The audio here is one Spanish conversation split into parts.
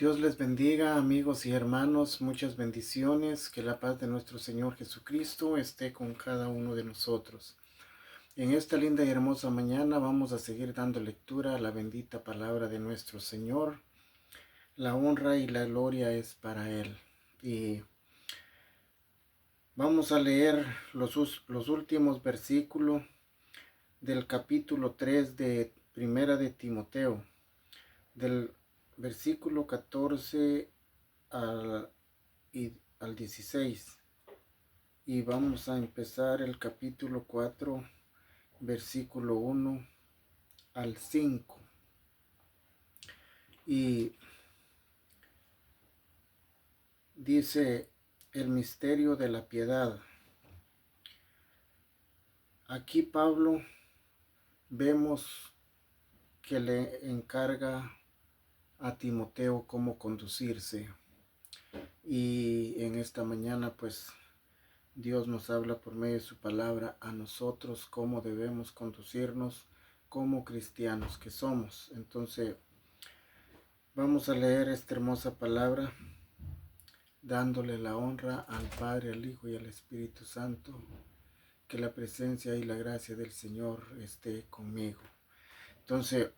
Dios les bendiga, amigos y hermanos, muchas bendiciones, que la paz de nuestro Señor Jesucristo esté con cada uno de nosotros. En esta linda y hermosa mañana vamos a seguir dando lectura a la bendita palabra de nuestro Señor. La honra y la gloria es para Él. Y vamos a leer los últimos versículos del capítulo 3 de Primera de Timoteo, del versículo 14 al, al 16. Y vamos a empezar el capítulo 4, versículo 1 al 5. Y dice el misterio de la piedad. Aquí Pablo vemos que le encarga a Timoteo cómo conducirse. Y en esta mañana pues Dios nos habla por medio de su palabra a nosotros cómo debemos conducirnos como cristianos que somos. Entonces vamos a leer esta hermosa palabra dándole la honra al Padre, al Hijo y al Espíritu Santo. Que la presencia y la gracia del Señor esté conmigo. Entonces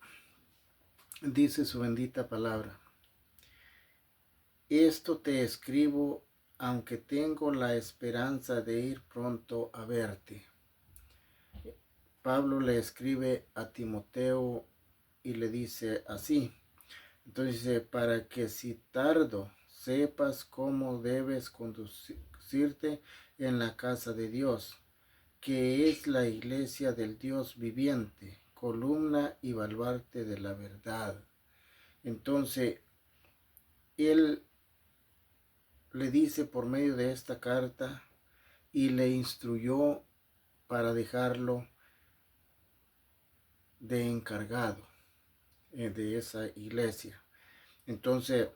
dice su bendita palabra: esto te escribo aunque tengo la esperanza de ir pronto a verte. Pablo le escribe a Timoteo y le dice así. Entonces dice: para que si tardo sepas cómo debes conducirte en la casa de Dios, que es la iglesia del Dios viviente, columna y baluarte de la verdad. Entonces él le dice por medio de esta carta y le instruyó para dejarlo de encargado de esa iglesia. Entonces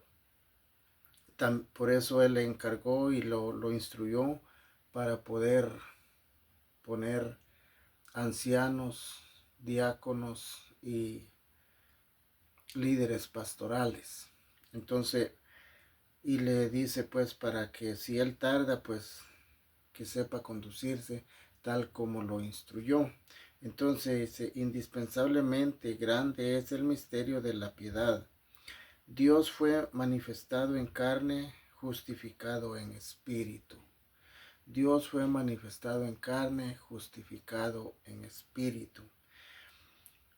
por eso él le encargó y lo instruyó para poder poner ancianos, diáconos y líderes pastorales. Entonces, y le dice pues para que si él tarda, pues que sepa conducirse tal como lo instruyó. Entonces, indispensablemente grande es el misterio de la piedad. Dios fue manifestado en carne, justificado en espíritu. Dios fue manifestado en carne, justificado en espíritu,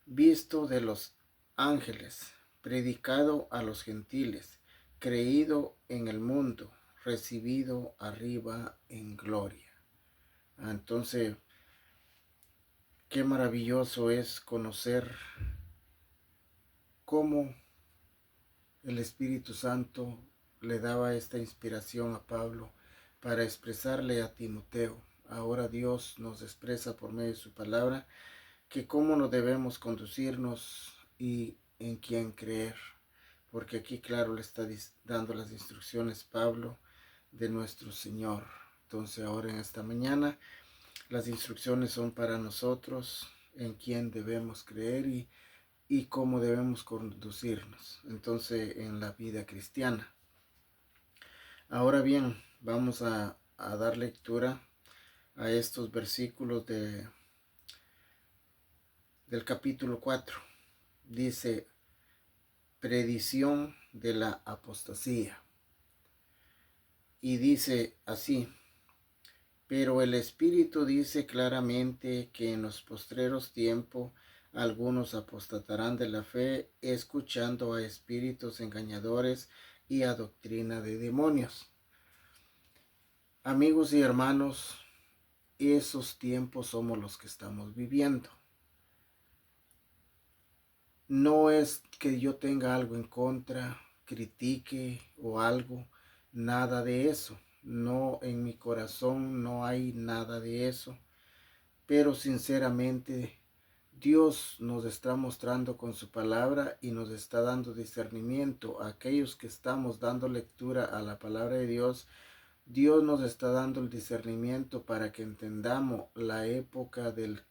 visto de los ángeles, predicado a los gentiles, creído en el mundo, recibido arriba en gloria. Entonces, qué maravilloso es conocer cómo el Espíritu Santo le daba esta inspiración a Pablo para expresarle a Timoteo. Ahora Dios nos expresa por medio de su palabra que cómo nos debemos conducirnos y en quién creer. Porque aquí claro le está dando las instrucciones Pablo de nuestro Señor. Entonces ahora en esta mañana las instrucciones son para nosotros en quién debemos creer y cómo debemos conducirnos entonces en la vida cristiana. Ahora bien, vamos a dar lectura a estos versículos del capítulo 4. Dice: predición de la apostasía. Y dice así: pero el Espíritu dice claramente que en los postreros tiempos algunos apostatarán de la fe, escuchando a espíritus engañadores y a doctrina de demonios. Amigos y hermanos, esos tiempos somos los que estamos viviendo. No es que yo tenga algo en contra, critique o algo, nada de eso. No, en mi corazón no hay nada de eso. Pero sinceramente Dios nos está mostrando con su palabra y nos está dando discernimiento a aquellos que estamos dando lectura a la palabra de Dios. Dios nos está dando el discernimiento para que entendamos la época del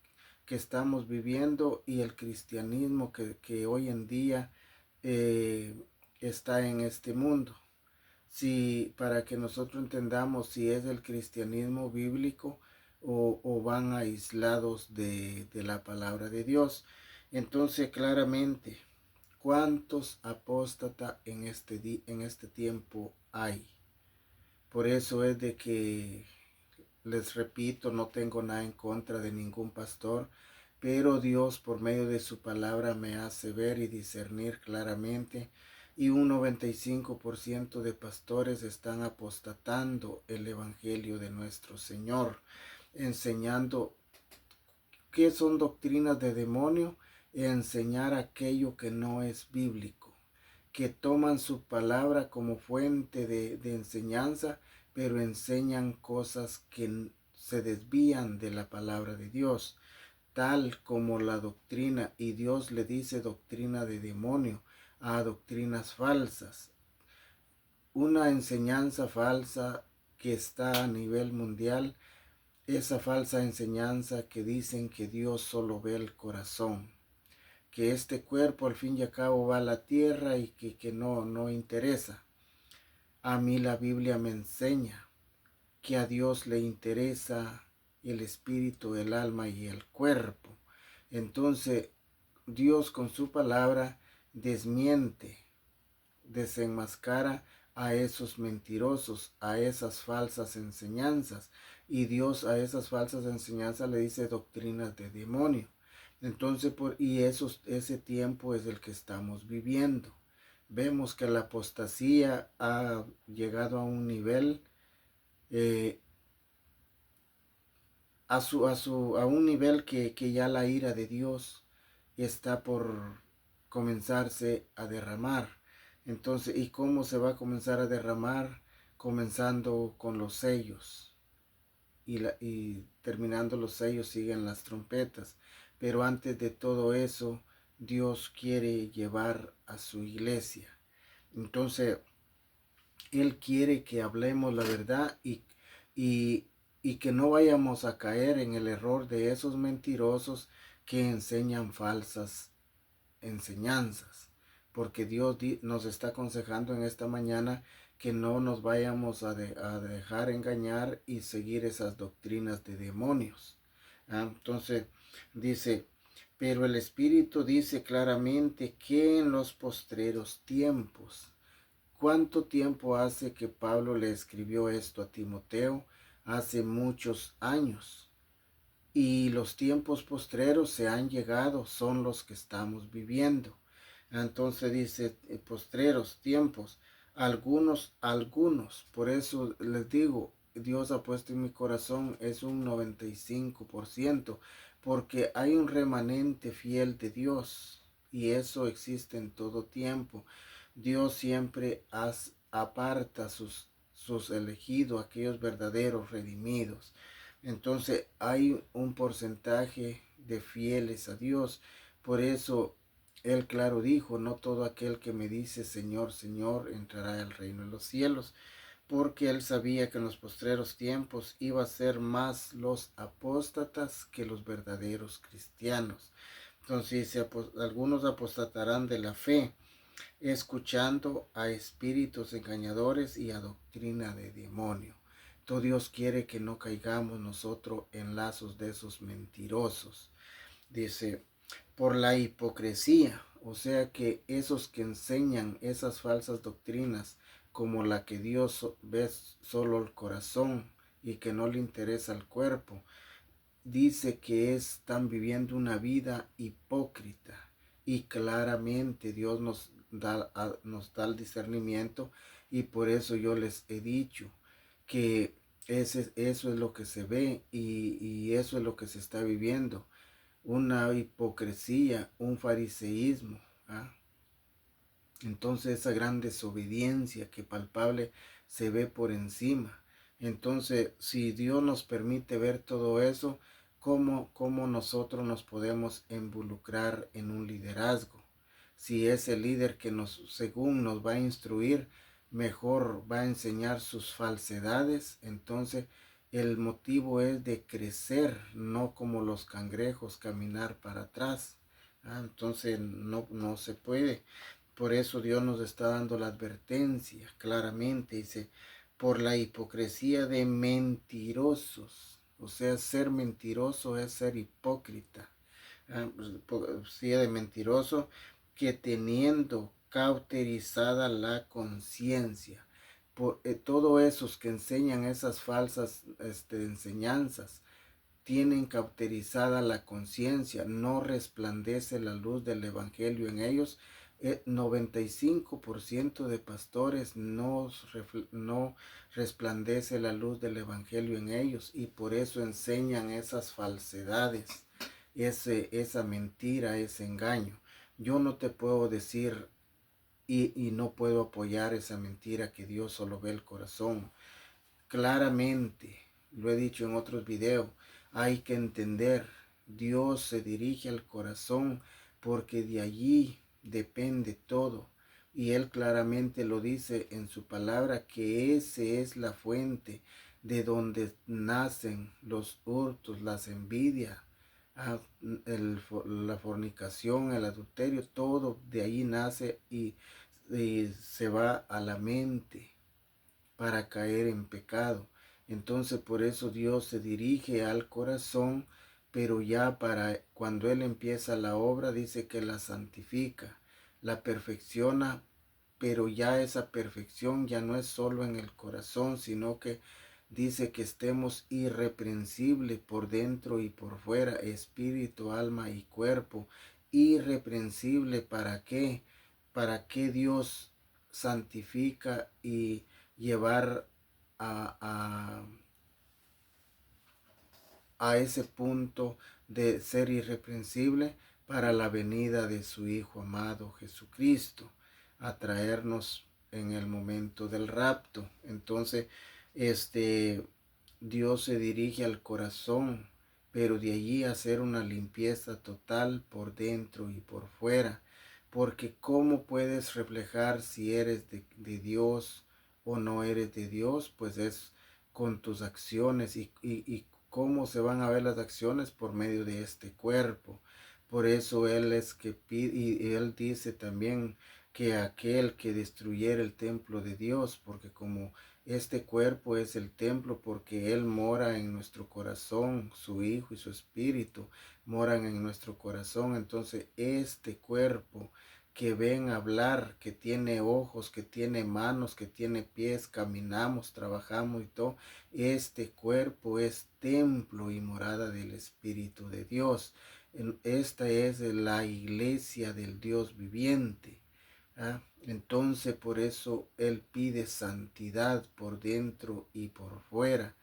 que estamos viviendo y el cristianismo que hoy en día está en este mundo. Si, para que nosotros entendamos si es el cristianismo bíblico o van aislados de la palabra de Dios. Entonces, claramente, ¿cuántos apóstatas en este tiempo hay? Por eso es de que, les repito, no tengo nada en contra de ningún pastor, pero Dios por medio de su palabra me hace ver y discernir claramente, y un 95% de pastores están apostatando el evangelio de nuestro Señor, enseñando qué son doctrinas de demonio y enseñar aquello que no es bíblico, que toman su palabra como fuente de enseñanza, pero enseñan cosas que se desvían de la palabra de Dios, tal como la doctrina, y Dios le dice doctrina de demonio a doctrinas falsas. Una enseñanza falsa que está a nivel mundial, esa falsa enseñanza que dicen que Dios solo ve el corazón, que este cuerpo al fin y al cabo va a la tierra y que no interesa. A mí la Biblia me enseña que a Dios le interesa el espíritu, el alma y el cuerpo. Entonces Dios con su palabra desmiente, desenmascara a esos mentirosos, a esas falsas enseñanzas. Y Dios a esas falsas enseñanzas le dice doctrinas de demonio. Entonces, ese tiempo es el que estamos viviendo. Vemos que la apostasía ha llegado a un nivel, eh, a un nivel que ya la ira de Dios está por comenzarse a derramar. Entonces, ¿y cómo se va a comenzar a derramar? Comenzando con los sellos. Y terminando los sellos siguen las trompetas. Pero antes de todo eso, Dios quiere llevar a su iglesia. Entonces, Él quiere que hablemos la verdad y, y que no vayamos a caer en el error de esos mentirosos que enseñan falsas enseñanzas. Porque Dios nos está aconsejando en esta mañana que no nos vayamos a dejar engañar y seguir esas doctrinas de demonios. Entonces dice, pero el Espíritu dice claramente que en los postreros tiempos. ¿Cuánto tiempo hace que Pablo le escribió esto a Timoteo? Hace muchos años. Y los tiempos postreros se han llegado, son los que estamos viviendo. Entonces dice, postreros tiempos, algunos. Por eso les digo, Dios ha puesto en mi corazón, es un 95%, porque hay un remanente fiel de Dios, y eso existe en todo tiempo. Dios siempre aparta sus elegidos, aquellos verdaderos redimidos. Entonces hay un porcentaje de fieles a Dios. Por eso Él claro dijo, no todo aquel que me dice Señor, Señor, entrará al reino de los cielos, porque Él sabía que en los postreros tiempos iba a ser más los apóstatas que los verdaderos cristianos. Entonces algunos apostatarán de la fe, escuchando a espíritus engañadores y a doctrina de demonio. Todo Dios quiere que no caigamos nosotros en lazos de esos mentirosos. Dice, por la hipocresía, o sea que esos que enseñan esas falsas doctrinas, como la que Dios ve solo el corazón y que no le interesa el cuerpo, dice que están viviendo una vida hipócrita, y claramente Dios nos da el discernimiento, y por eso yo les he dicho que eso es lo que se ve, y eso es lo que se está viviendo, una hipocresía, un fariseísmo. ¿Ah? Entonces esa gran desobediencia que palpable se ve por encima. Entonces, si Dios nos permite ver todo eso, ¿cómo nosotros nos podemos involucrar en un liderazgo? Si ese líder que según nos va a instruir, mejor va a enseñar sus falsedades, entonces el motivo es de crecer, no como los cangrejos caminar para atrás. Entonces no se puede. Por eso Dios nos está dando la advertencia claramente. Dice, por la hipocresía de mentirosos. O sea, ser mentiroso es ser hipócrita. Hipocresía de mentiroso que teniendo cauterizada la conciencia. Todos esos que enseñan esas falsas enseñanzas tienen cauterizada la conciencia, no resplandece la luz del Evangelio en ellos. 95% de pastores no resplandece la luz del Evangelio en ellos y por eso enseñan esas falsedades, esa mentira, ese engaño. Yo no te puedo decir y no puedo apoyar esa mentira que Dios solo ve el corazón. Claramente, lo he dicho en otros videos, hay que entender, Dios se dirige al corazón porque de allí depende todo. Y Él claramente lo dice en su palabra que ese es la fuente de donde nacen los hurtos, las envidias, la fornicación, el adulterio, todo de ahí nace y se va a la mente para caer en pecado. Entonces por eso Dios se dirige al corazón, pero ya para cuando Él empieza la obra dice que la santifica, la perfecciona, pero ya esa perfección ya no es solo en el corazón, sino que dice que estemos irreprensibles por dentro y por fuera, espíritu, alma y cuerpo. Irreprensible, ¿para qué? ¿Para qué Dios santifica y llevar a, a ese punto de ser irreprensible para la venida de su Hijo amado Jesucristo, a traernos en el momento del rapto? Entonces, Dios se dirige al corazón, pero de allí hacer una limpieza total por dentro y por fuera. Porque ¿cómo puedes reflejar si eres de Dios o no eres de Dios? Pues es con tus acciones y cómo se van a ver las acciones por medio de este cuerpo. Por eso Él es que pide, y Él dice también que aquel que destruyera el templo de Dios, porque como este cuerpo es el templo, porque Él mora en nuestro corazón, su Hijo y su Espíritu moran en nuestro corazón, entonces este cuerpo que ven hablar, que tiene ojos, que tiene manos, que tiene pies, caminamos, trabajamos y todo, este cuerpo es templo y morada del Espíritu de Dios. Esta es la iglesia del Dios viviente. Entonces por eso Él pide santidad por dentro y por fuera.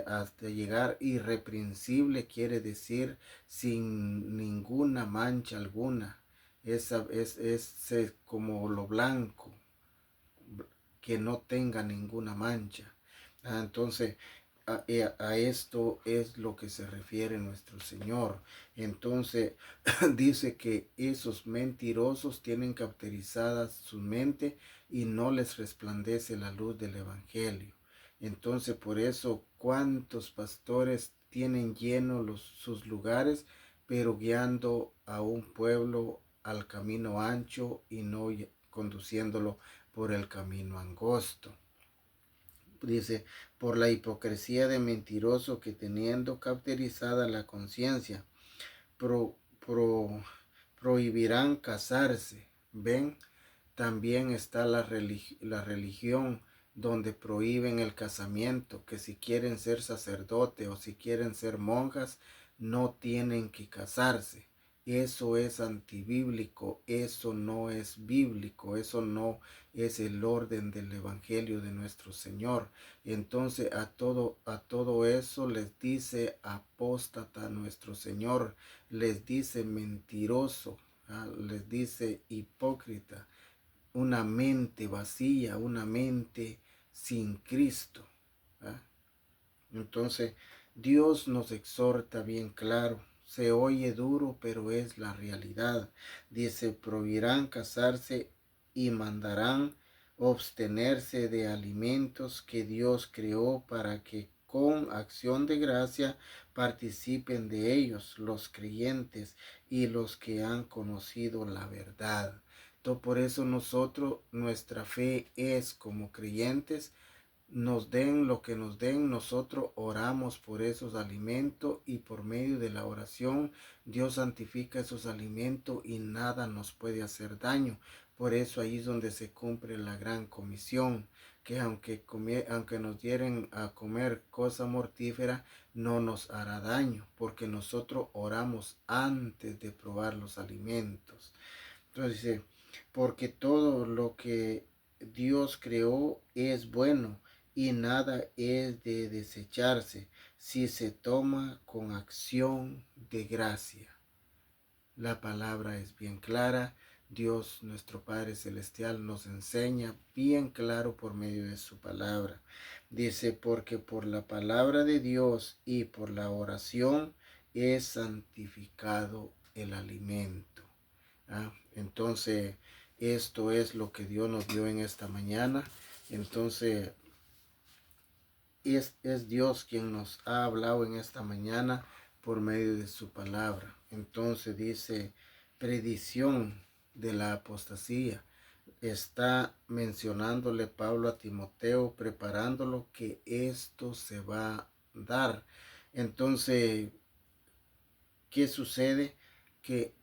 Hasta llegar irreprensible quiere decir sin ninguna mancha alguna. Es como lo blanco, que no tenga ninguna mancha. Entonces, a esto es lo que se refiere nuestro Señor. Entonces, dice que esos mentirosos tienen cauterizadas su mente y no les resplandece la luz del Evangelio. Entonces, por eso, ¿cuántos pastores tienen llenos sus lugares, pero guiando a un pueblo al camino ancho y no conduciéndolo por el camino angosto? Dice, por la hipocresía de mentiroso que teniendo cauterizada la conciencia, pro, pro, prohibirán casarse. ¿Ven? También está la religión donde prohíben el casamiento, que si quieren ser sacerdote o si quieren ser monjas, no tienen que casarse. Eso es antibíblico, eso no es bíblico, eso no es el orden del Evangelio de nuestro Señor. Entonces a todo eso les dice apóstata nuestro Señor, les dice mentiroso, les dice hipócrita, una mente vacía, una mente sin Cristo. ¿Ah? Entonces, Dios nos exhorta bien claro. Se oye duro, pero es la realidad. Dice, prohibirán casarse y mandarán abstenerse de alimentos que Dios creó para que con acción de gracia participen de ellos los creyentes y los que han conocido la verdad. Por eso nosotros, nuestra fe es como creyentes, nos den lo que nos den, nosotros oramos por esos alimentos y por medio de la oración Dios santifica esos alimentos y nada nos puede hacer daño. Por eso ahí es donde se cumple la gran comisión, que aunque nos dieren a comer cosa mortífera, no nos hará daño, porque nosotros oramos antes de probar los alimentos. Entonces dice, porque todo lo que Dios creó es bueno y nada es de desecharse si se toma con acción de gracia. La palabra es bien clara. Dios, nuestro Padre Celestial, nos enseña bien claro por medio de su palabra. Dice, porque por la palabra de Dios y por la oración es santificado el alimento. Entonces, esto es lo que Dios nos dio en esta mañana. Entonces, es Dios quien nos ha hablado en esta mañana por medio de su palabra. Entonces dice, predicción de la apostasía. Está mencionándole Pablo a Timoteo, preparándolo que esto se va a dar. Entonces, ¿qué sucede? Que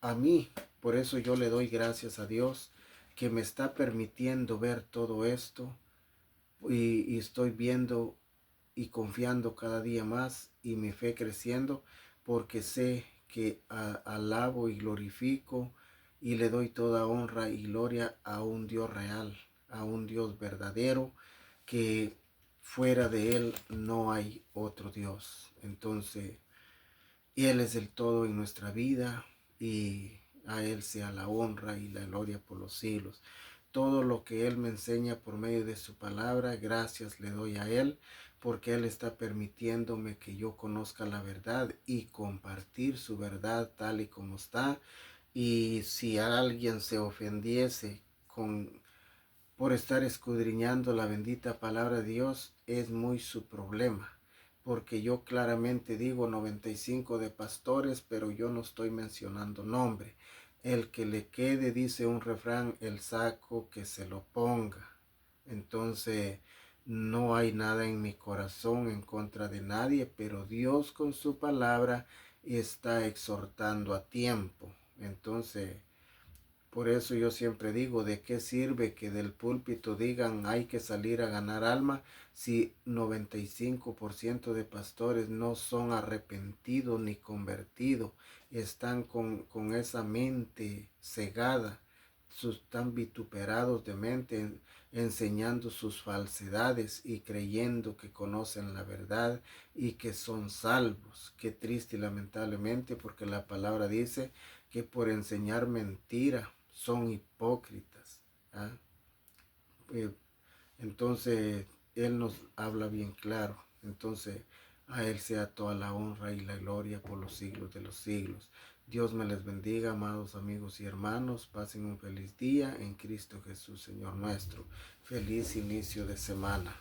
a mí, por eso yo le doy gracias a Dios que me está permitiendo ver todo esto y estoy viendo y confiando cada día más y mi fe creciendo porque sé que alabo y glorifico y le doy toda honra y gloria a un Dios real, a un Dios verdadero, que fuera de Él no hay otro Dios. Entonces, Él es el todo en nuestra vida y a Él sea la honra y la gloria por los siglos. Todo lo que Él me enseña por medio de su palabra, gracias le doy a Él, porque Él está permitiéndome que yo conozca la verdad y compartir su verdad tal y como está. Y si alguien se ofendiese por estar escudriñando la bendita palabra de Dios, es muy su problema. Porque yo claramente digo 95 de pastores, pero yo no estoy mencionando nombre. El que le quede, dice un refrán, el saco que se lo ponga. Entonces, no hay nada en mi corazón en contra de nadie, pero Dios con su palabra está exhortando a tiempo. Entonces, por eso yo siempre digo, ¿de qué sirve que del púlpito digan hay que salir a ganar alma si 95% de pastores no son arrepentidos ni convertidos? Están con esa mente cegada, están vituperados de mente, enseñando sus falsedades y creyendo que conocen la verdad y que son salvos. Qué triste y lamentablemente, porque la palabra dice que por enseñar mentira son hipócritas. ¿Ah? Eh, Entonces, Él nos habla bien claro. Entonces, a Él sea toda la honra y la gloria por los siglos de los siglos. Dios me les bendiga, amados amigos y hermanos. Pasen un feliz día en Cristo Jesús, Señor nuestro. Feliz inicio de semana.